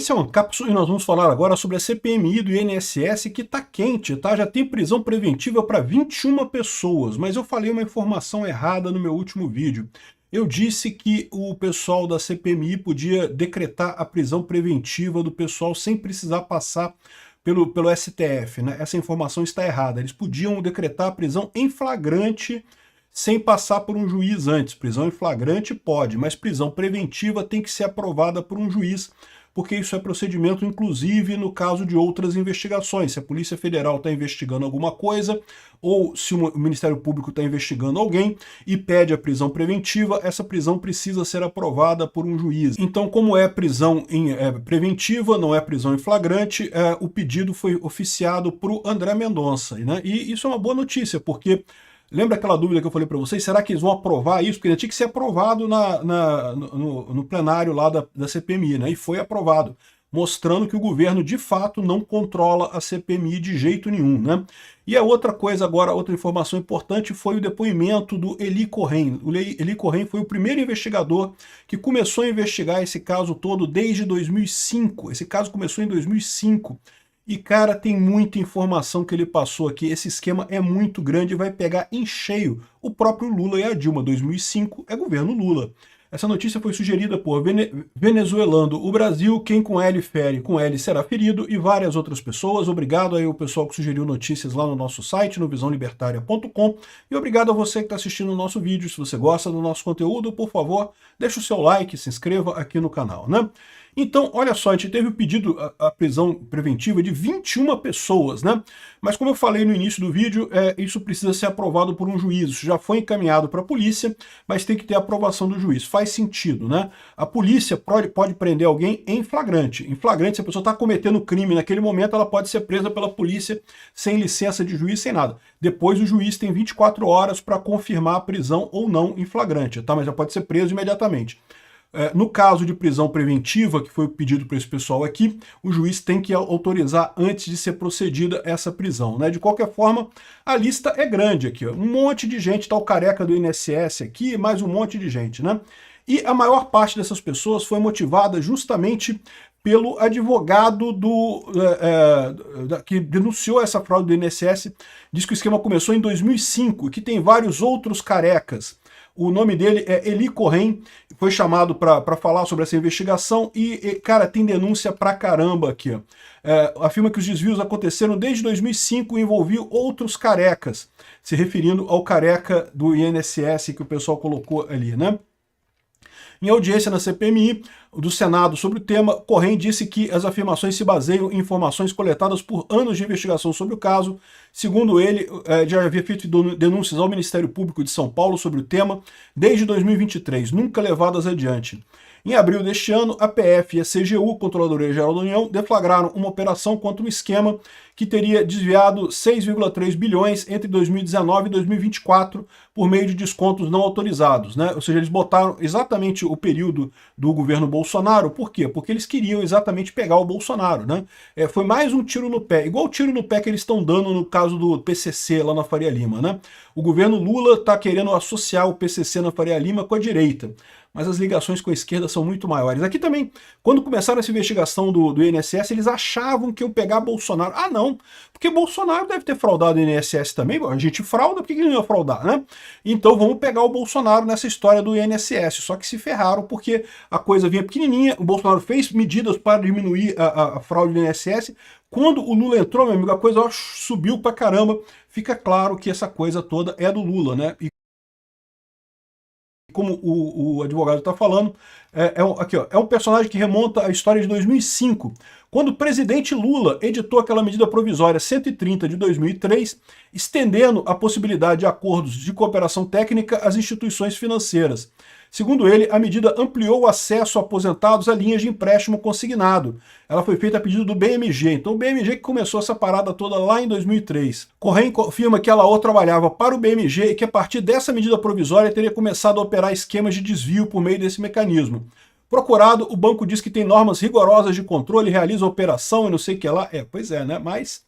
Esse é um Cápsula e nós vamos falar agora sobre a CPMI do INSS que tá quente, tá? Já tem prisão preventiva para 21 pessoas, mas eu falei uma informação errada no meu último vídeo. Eu disse que o pessoal da CPMI podia decretar a prisão preventiva do pessoal sem precisar passar pelo STF, né? Essa informação está errada. Eles podiam decretar a prisão em flagrante sem passar por um juiz antes. Prisão em flagrante pode, mas prisão preventiva tem que ser aprovada por um juiz, porque isso é procedimento, inclusive, no caso de outras investigações. Se a Polícia Federal está investigando alguma coisa, ou se o Ministério Público está investigando alguém e pede a prisão preventiva, essa prisão precisa ser aprovada por um juiz. Então, como é prisão preventiva, não é prisão em flagrante, o pedido foi oficiado para o André Mendonça, né? E isso é uma boa notícia, porque lembra aquela dúvida que eu falei para vocês? Será que eles vão aprovar isso? Porque ainda tinha que ser aprovado no plenário lá da CPMI, né? E foi aprovado, mostrando que o governo de fato não controla a CPMI de jeito nenhum, né? E a outra coisa agora, outra informação importante, foi o depoimento do Eli Corrêa. O Eli Corrêa foi o primeiro investigador que começou a investigar esse caso todo desde 2005. Esse caso começou em 2005. E, cara, tem muita informação que ele passou aqui. Esse esquema é muito grande e vai pegar em cheio o próprio Lula e a Dilma. 2005 é governo Lula. Essa notícia foi sugerida por Venezuelando o Brasil, quem com L fere, com L será ferido, e várias outras pessoas. Obrigado aí ao pessoal que sugeriu notícias lá no nosso site, no visãolibertaria.com, e obrigado a você que está assistindo o nosso vídeo. Se você gosta do nosso conteúdo, por favor, deixe o seu like, se inscreva aqui no canal, né? Então, olha só, a gente teve o pedido, a prisão preventiva de 21 pessoas, né? Mas como eu falei no início do vídeo, isso precisa ser aprovado por um juiz. Isso já foi encaminhado para a polícia, mas tem que ter a aprovação do juiz. Faz sentido, né? A polícia pode prender alguém em flagrante. Em flagrante, se a pessoa está cometendo crime naquele momento, ela pode ser presa pela polícia sem licença de juiz, sem nada. Depois o juiz tem 24 horas para confirmar a prisão ou não em flagrante, tá? Mas já pode ser preso imediatamente. No caso de prisão preventiva, que foi o pedido para esse pessoal aqui, o juiz tem que autorizar antes de ser procedida essa prisão, né? De qualquer forma, a lista é grande aqui, ó. Um monte de gente, tá o careca do INSS aqui, mais um monte de gente, né? E a maior parte dessas pessoas foi motivada justamente pelo advogado que denunciou essa fraude do INSS. Diz que o esquema começou em 2005 e que tem vários outros carecas. O nome dele é Eli Corrêa, foi chamado para falar sobre essa investigação e, cara, tem denúncia pra caramba aqui. Afirma que os desvios aconteceram desde 2005 e envolviam outros carecas, se referindo ao careca do INSS que o pessoal colocou ali, né? Em audiência na CPMI do Senado sobre o tema, Corrêa disse que as afirmações se baseiam em informações coletadas por anos de investigação sobre o caso. Segundo ele, já havia feito denúncias ao Ministério Público de São Paulo sobre o tema desde 2023, nunca levadas adiante. Em abril deste ano, a PF e a CGU, Controladoria Geral da União, deflagraram uma operação contra um esquema que teria desviado 6,3 bilhões entre 2019 e 2024 por meio de descontos não autorizados, né? Ou seja, eles botaram exatamente o período do governo Bolsonaro. Por quê? Porque eles queriam exatamente pegar o Bolsonaro, né? Foi mais um tiro no pé, igual o tiro no pé que eles estão dando no caso do PCC lá na Faria Lima, né? O governo Lula está querendo associar o PCC na Faria Lima com a direita, mas as ligações com a esquerda são muito maiores. Aqui também, quando começaram essa investigação do INSS, eles achavam que eu pegar Bolsonaro. Ah, não, porque Bolsonaro deve ter fraudado o INSS também. A gente frauda, por que ele não ia fraudar, né? Então vamos pegar o Bolsonaro nessa história do INSS. Só que se ferraram, porque a coisa vinha pequenininha, o Bolsonaro fez medidas para diminuir a fraude do INSS. Quando o Lula entrou, meu amigo, a coisa subiu pra caramba. Fica claro que essa coisa toda é do Lula, né? E como o advogado está falando, aqui, ó, é um personagem que remonta à história de 2005, quando o presidente Lula editou aquela medida provisória 130 de 2003, estendendo a possibilidade de acordos de cooperação técnica às instituições financeiras. Segundo ele, a medida ampliou o acesso a aposentados a linhas de empréstimo consignado. Ela foi feita a pedido do BMG, então o BMG que começou essa parada toda lá em 2003. Corrêa afirma que a Laô trabalhava para o BMG e que a partir dessa medida provisória teria começado a operar esquemas de desvio por meio desse mecanismo. Procurado, o banco diz que tem normas rigorosas de controle, realiza a operação e não sei o que lá. Pois é, né? Mas...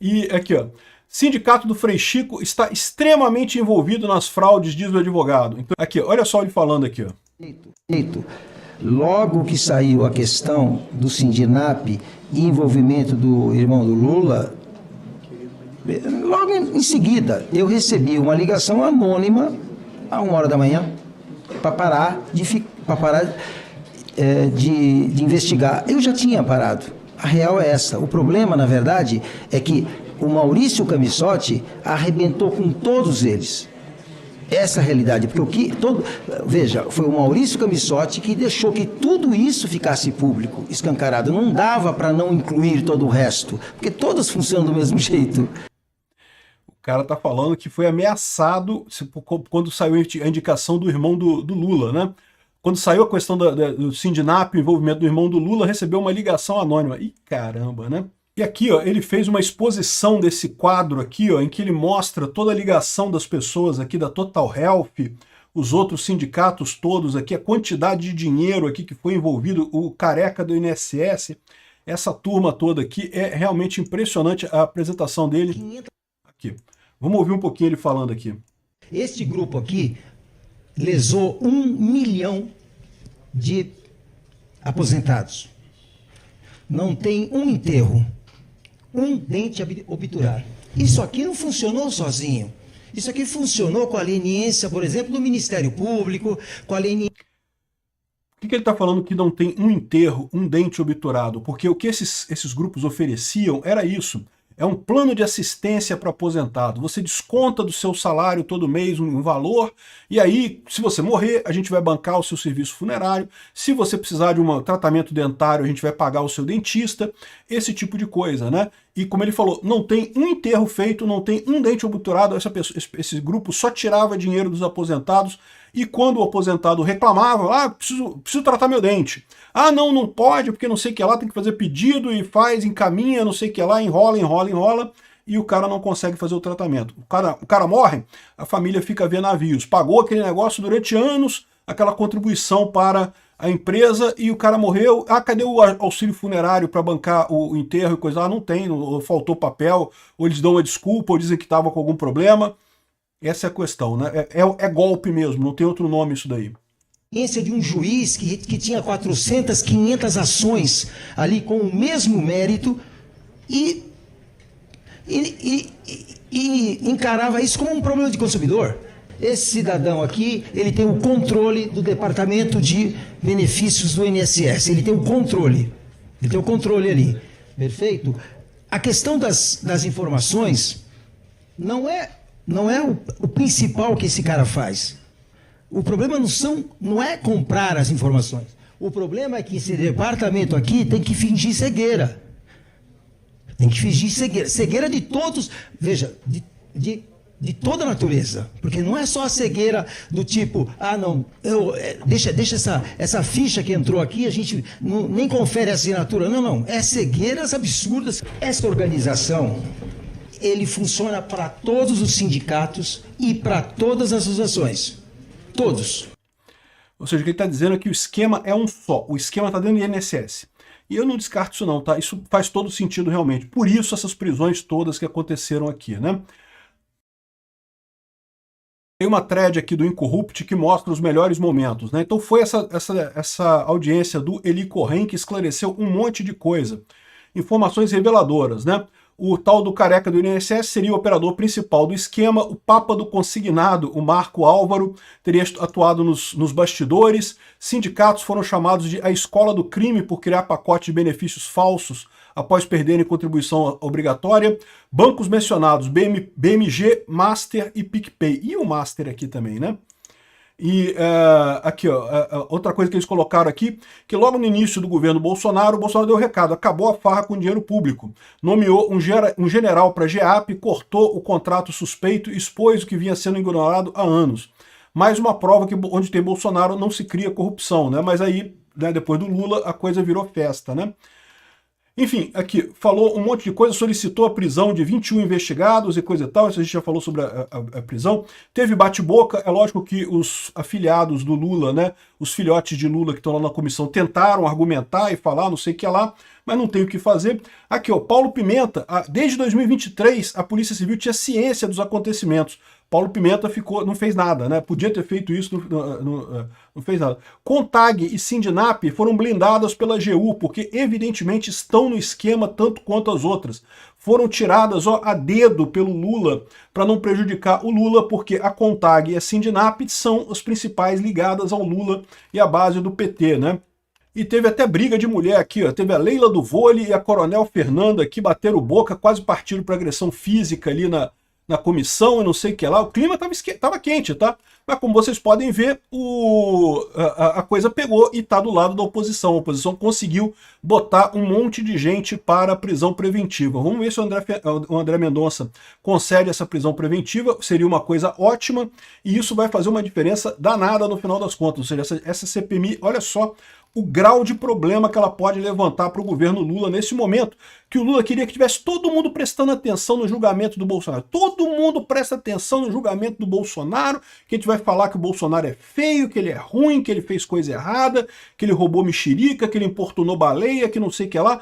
E aqui, ó. Sindicato do Frei Chico está extremamente envolvido nas fraudes, diz o advogado. Então, aqui, olha só ele falando aqui, ó. Logo que saiu a questão do Sindinap e envolvimento do irmão do Lula, logo em seguida eu recebi uma ligação anônima à 1h da manhã para parar de investigar. Eu já tinha parado. A real é essa. O problema, na verdade, é que o Maurício Camissotti arrebentou com todos eles. Essa é a realidade, porque veja, foi o Maurício Camissotti que deixou que tudo isso ficasse público, escancarado. Não dava para não incluir todo o resto, porque todos funcionam do mesmo jeito. O cara tá falando que foi ameaçado quando saiu a indicação do irmão do Lula, né? Quando saiu a questão do Sindinap, o envolvimento do irmão do Lula, recebeu uma ligação anônima. Ih, caramba, né? E aqui, ó, ele fez uma exposição desse quadro aqui, ó, em que ele mostra toda a ligação das pessoas aqui da Total Health, os outros sindicatos todos aqui, a quantidade de dinheiro aqui que foi envolvido, o careca do INSS, essa turma toda aqui, é realmente impressionante a apresentação dele. Aqui, vamos ouvir um pouquinho ele falando aqui. Este grupo aqui lesou 1 milhão de aposentados. Não tem um enterro. Um dente obturar. Isso aqui não funcionou sozinho. Isso aqui funcionou com a leniência, por exemplo, do Ministério Público, com a leniência... Por que ele está falando que não tem um enterro, um dente obturado? Porque o que esses grupos ofereciam era isso. É um plano de assistência para aposentado. Você desconta do seu salário todo mês um valor, e aí, se você morrer, a gente vai bancar o seu serviço funerário. Se você precisar de um tratamento dentário, a gente vai pagar o seu dentista. Esse tipo de coisa, né? E como ele falou, não tem um enterro feito, não tem um dente obturado. Esse grupo só tirava dinheiro dos aposentados, e quando o aposentado reclamava, preciso tratar meu dente. Ah, não pode, porque não sei o que lá, tem que fazer pedido e encaminha, não sei o que lá, enrola, e o cara não consegue fazer o tratamento. O cara morre, a família fica a ver navios. Pagou aquele negócio durante anos, aquela contribuição para a empresa, e o cara morreu. Ah, cadê o auxílio funerário para bancar o enterro e coisa? Ah, não tem, faltou papel, ou eles dão uma desculpa, ou dizem que estava com algum problema. Essa é a questão, né? É golpe mesmo, não tem outro nome isso daí. De um juiz que tinha 400, 500 ações ali com o mesmo mérito e encarava isso como um problema de consumidor. Esse cidadão aqui, ele tem o controle do Departamento de Benefícios do INSS, ele tem o controle ali, perfeito? A questão das informações não é o principal que esse cara faz. O problema não é comprar as informações. O problema é que esse departamento aqui tem que fingir cegueira. Tem que fingir cegueira. Cegueira de todos, veja, de toda a natureza. Porque não é só a cegueira do tipo, deixa essa ficha que entrou aqui, a gente nem confere a assinatura. Não. É cegueiras absurdas. Essa organização, ele funciona para todos os sindicatos e para todas as associações. Todos. Ou seja, o que ele está dizendo é que o esquema é um só. O esquema está dentro do INSS. E eu não descarto isso não, tá? Isso faz todo sentido realmente. Por isso essas prisões todas que aconteceram aqui, né? Tem uma thread aqui do Incorrupt que mostra os melhores momentos, né? Então foi essa audiência do Eli Corrêa que esclareceu um monte de coisa. Informações reveladoras, né? O tal do careca do INSS seria o operador principal do esquema, o papa do consignado, o Marco Álvaro, teria atuado nos bastidores, sindicatos foram chamados de a escola do crime por criar pacote de benefícios falsos após perderem contribuição obrigatória, bancos mencionados, BMG, Master e PicPay, e o Master aqui também, né? E aqui, ó, outra coisa que eles colocaram aqui, que logo no início do governo Bolsonaro, o Bolsonaro deu o recado, acabou a farra com dinheiro público, nomeou um general para a GEAP, cortou o contrato suspeito e expôs o que vinha sendo ignorado há anos. Mais uma prova que onde tem Bolsonaro não se cria corrupção, né? Mas aí, né, depois do Lula, a coisa virou festa, né? Enfim, aqui, falou um monte de coisa, solicitou a prisão de 21 investigados e coisa e tal, isso a gente já falou sobre a prisão. Teve bate-boca, é lógico que os afiliados do Lula, né, os filhotes de Lula que estão lá na comissão, tentaram argumentar e falar, não sei o que lá, mas não tem o que fazer. Aqui, ó, Paulo Pimenta, desde 2023, a Polícia Civil tinha ciência dos acontecimentos. Paulo Pimenta não fez nada, né? Podia ter feito isso, não fez nada. CONTAG e Sindinap foram blindadas pela AGU, porque evidentemente estão no esquema tanto quanto as outras. Foram tiradas a dedo pelo Lula para não prejudicar o Lula, porque a CONTAG e a Sindinap são as principais ligadas ao Lula e à base do PT, né? E teve até briga de mulher aqui, ó. Teve a Leila do Vôlei e a Coronel Fernanda que bateram boca, quase partiram para agressão física ali na comissão e não sei o que lá. O clima tava quente, tá? Mas como vocês podem ver, a coisa pegou e tá do lado da oposição. A oposição conseguiu botar um monte de gente para a prisão preventiva. Vamos ver se o André Mendonça concede essa prisão preventiva. Seria uma coisa ótima e isso vai fazer uma diferença danada no final das contas. Ou seja, essa CPMI, olha só o grau de problema que ela pode levantar para o governo Lula nesse momento, que o Lula queria que tivesse todo mundo prestando atenção no julgamento do Bolsonaro. Todo mundo presta atenção no julgamento do Bolsonaro, que a gente vai falar que o Bolsonaro é feio, que ele é ruim, que ele fez coisa errada, que ele roubou mexerica, que ele importunou baleia, que não sei o que lá.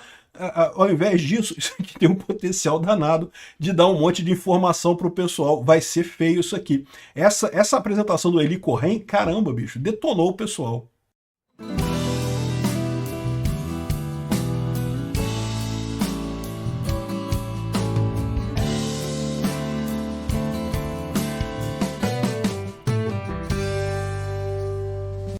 Ao invés disso, isso aqui tem um potencial danado de dar um monte de informação para o pessoal. Vai ser feio isso aqui. Essa apresentação do Eli Corrêa, caramba, bicho, detonou o pessoal.